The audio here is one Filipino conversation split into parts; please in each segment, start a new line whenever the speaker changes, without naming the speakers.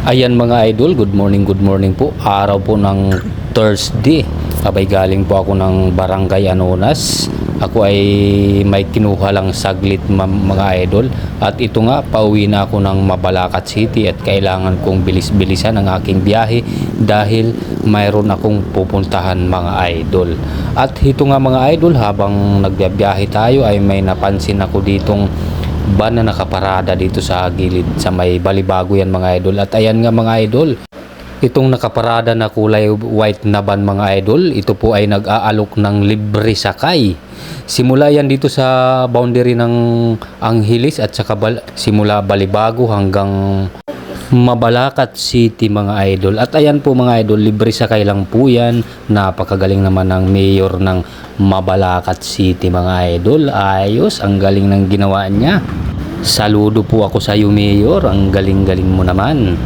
Ayan mga idol, good morning po. Araw po ng Thursday. Abay galing po ako ng Barangay Anonas. Ako ay may kinuha lang saglit mga idol. At ito nga, pauwi na ako ng Mabalacat City at kailangan kong bilis-bilisan ang aking biyahe dahil mayroon akong pupuntahan mga idol. At ito nga mga idol, habang nagbiyahe tayo ay may napansin ako ditong van na nakaparada dito sa gilid sa may Balibago yan mga idol. At ayan nga mga idol, itong nakaparada na kulay white na van mga idol, ito po ay nag-aalok ng libre sakay. Simula yan dito sa boundary ng Angeles at saka simula Balibago hanggang Mabalacat City mga idol. At ayan po mga idol, libre sakay lang po yan. Napakagaling naman ng mayor ng Mabalacat City mga idol. Ayos, ang galing ng ginawa niya. Saludo po ako sa iyo mayor, ang galing-galing mo naman.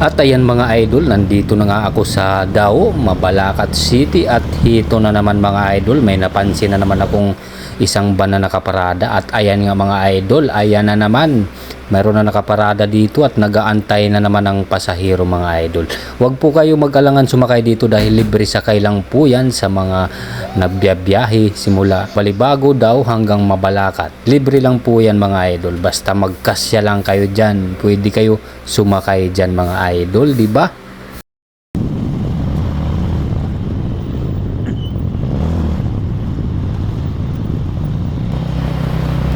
At ayan mga idol, nandito na nga ako sa Dao, Mabalacat City. At hito na naman mga idol, may napansin na naman akong isang van na nakaparada. At ayan nga mga idol, ayan na naman, mayroon na nakaparada dito at nagaantay na naman ang pasahero mga idol. Huwag po kayo mag-alangan sumakay dito dahil libre sakay lang po yan sa mga nagbiyahe simula Balibago daw hanggang Mabalacat. Libre lang po yan mga idol, basta magkasya lang kayo dyan, pwede kayo sumakay dyan mga idol, di ba?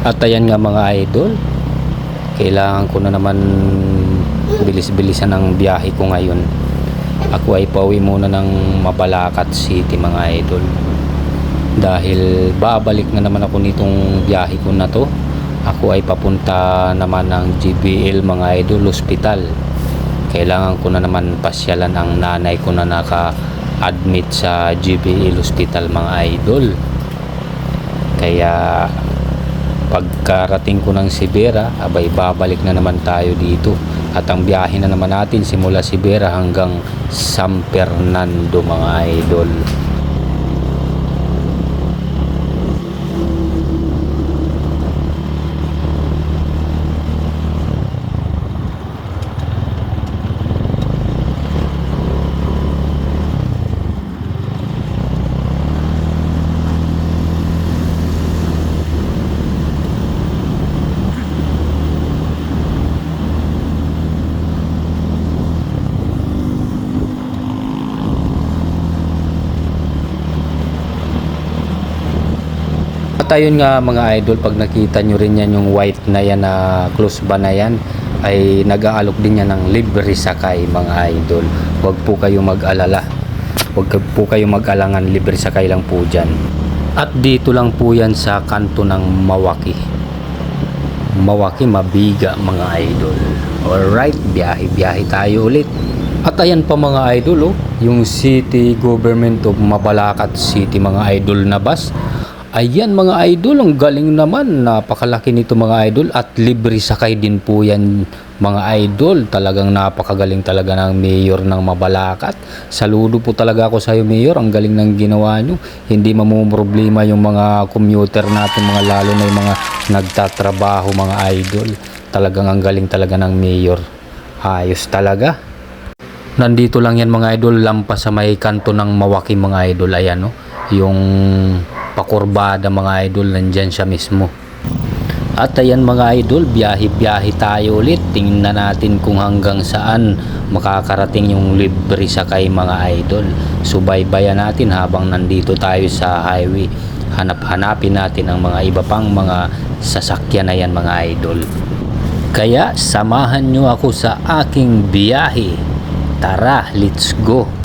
At ayan nga mga idol, kailangan ko na naman bilis-bilisan ang biyahe ko ngayon. Ako ay pauwi muna ng Mabalacat City mga idol dahil babalik na naman ako nitong biyahe ko na to. Ako ay papunta naman ng GBL mga idol, hospital. Kailangan ko na naman pasyalan ang nanay ko na naka-admit sa GBL hospital mga idol. Kaya pagkarating ko ng Sibera, abay babalik na naman tayo dito. At ang biyahe na naman natin simula Sibera hanggang San Fernando mga idol. At ayun nga mga idol, pag nakita nyo rin yan yung white na yan na close ba na yan, ay nag-aalok din yan ng libre sakay mga idol. Huwag po kayo mag-alala, huwag po kayo mag-alangan, libre sakay lang po dyan. At dito lang po yan sa kanto ng Mawaki Mabiga mga idol. Alright, biyahe tayo ulit. At ayan pa mga idol, yung City Government of Mabalacat City mga idol na bus. Ayan mga idol, ang galing naman, napakalaki nito mga idol at libre sakay din po yan mga idol. Talagang napakagaling talaga ng mayor ng Mabalacat. Saludo po talaga ako sa iyo mayor, ang galing ng ginawa nyo. Hindi mamumroblema yung mga commuter natin, mga lalo na yung mga nagtatrabaho mga idol. Talagang ang galing talaga ng mayor, ayos talaga. Nandito lang yan mga idol, lampas sa may kanto ng Mawaki mga idol. Ayan yung pakurbada mga idol, nandyan siya mismo. At ayan mga idol, biyahe tayo ulit. Tingnan natin kung hanggang saan makakarating yung libre sakay mga idol. Subaybayan natin habang nandito tayo sa highway. Hanap-hanapin natin ang mga iba pang mga sasakyan na yan mga idol. Kaya samahan nyo ako sa aking biyahe. Tara, let's go!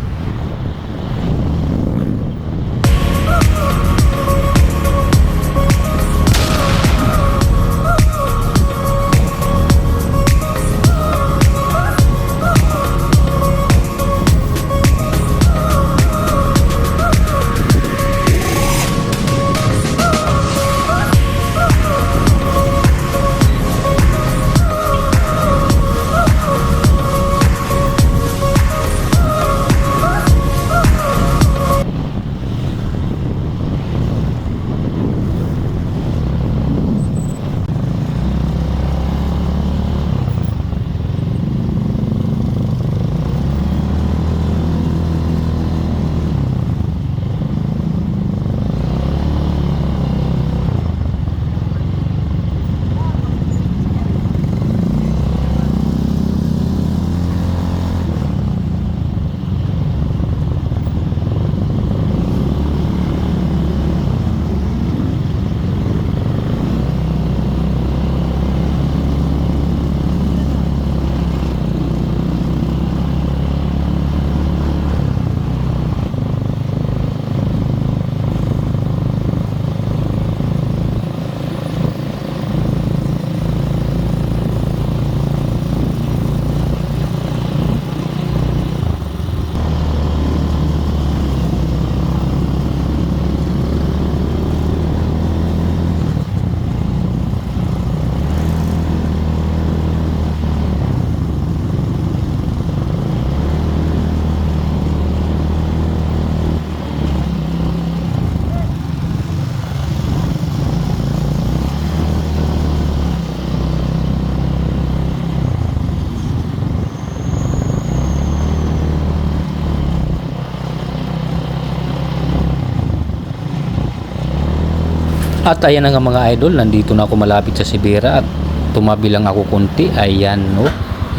At ayan na nga mga idol, nandito na ako malapit sa Sibera at tumabi lang ako konti. Ayan no,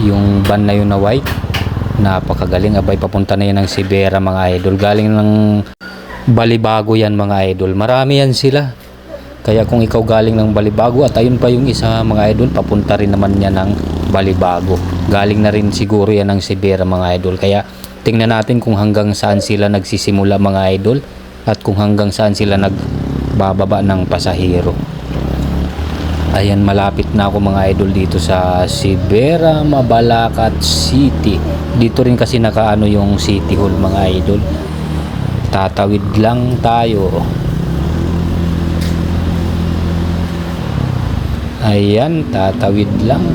yung van na yun na white, napakagaling. Abay, papunta na yan ng Sibera mga idol. Galing ng Balibago yan mga idol. Marami yan sila. Kaya kung ikaw galing ng Balibago at ayun pa yung isa mga idol, papunta rin naman yan ng Balibago. Galing na rin siguro yan ng Sibera mga idol. Kaya tingnan natin kung hanggang saan sila nagsisimula mga idol at kung hanggang saan sila nagbababa ng pasahero. Ayan, malapit na ako mga idol dito sa Sibera, Mabalacat City. Dito rin kasi nakaano yung City Hall mga idol. Tatawid lang tayo. Ayan, tatawid lang.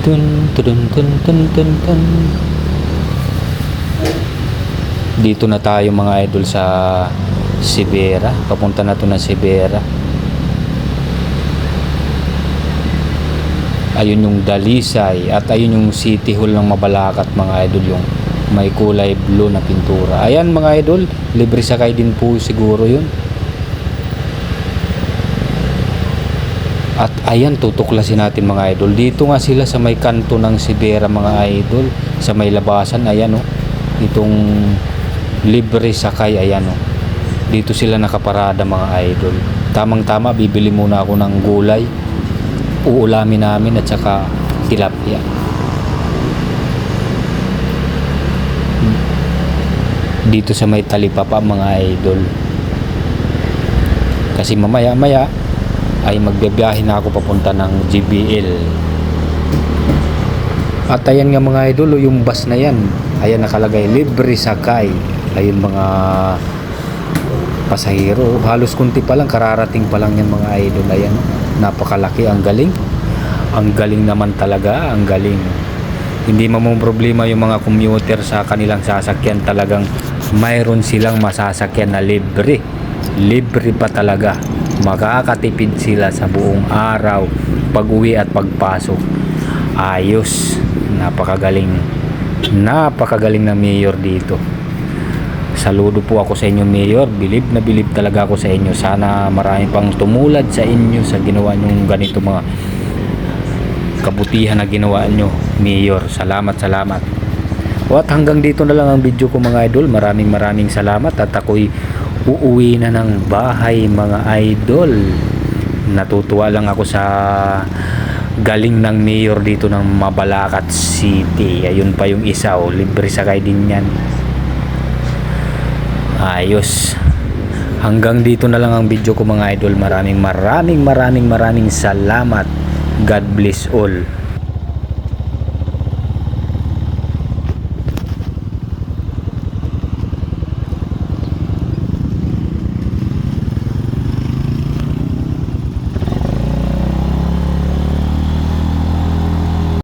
Tun tun tun tun tun tun. Dito na tayo mga idol sa Sibera. Papunta na to na Sibera. Ayun yung Dalisay at ayun yung City Hall ng Mabalacat mga idol, yung may kulay blue na pintura. Ayan mga idol, libre sakay din po siguro yun. At ayan, tutuklasin natin mga idol. Dito nga sila sa may kanto ng Sibera mga idol, sa may labasan. Ayan o, itong libre sakay, ayan o. Dito sila nakaparada mga idol. Tamang tama, bibili muna ako ng gulay, uulamin namin at saka tilapia. Dito sa may Talipapa mga idol. Kasi mamaya ay magbibiyahe na ako papunta ng GBL. At ayan nga mga idol, yung bus na yan, ayan nakalagay libre sakay. Ayun mga pasahero, halos kunti pa lang, kararating pa lang yan mga idol. Ayan, napakalaki, ang galing. Ang galing naman talaga, ang galing. Hindi mamang problema yung mga commuter sa kanilang sasakyan. Talagang mayroon silang masasakyan na libre. Libre pa talaga. Makakatipid sila sa buong araw, pag-uwi at pagpasok. Ayos. Napakagaling. Napakagaling na mayor dito. Saludo po ako sa inyo mayor. Bilib na bilib talaga ako sa inyo. Sana marami pang tumulad sa inyo sa ginawa nyong ganito mga kabutihan na ginawa nyo mayor. Salamat. At hanggang dito na lang ang video ko mga idol. Maraming salamat at ako'y uuwi na ng bahay mga idol. Natutuwa lang ako sa galing ng mayor dito ng Mabalacat City. Ayun pa yung isa, libre sakay din yan. Ayos. Hanggang dito na lang ang video ko mga idol. Maraming salamat. God bless all.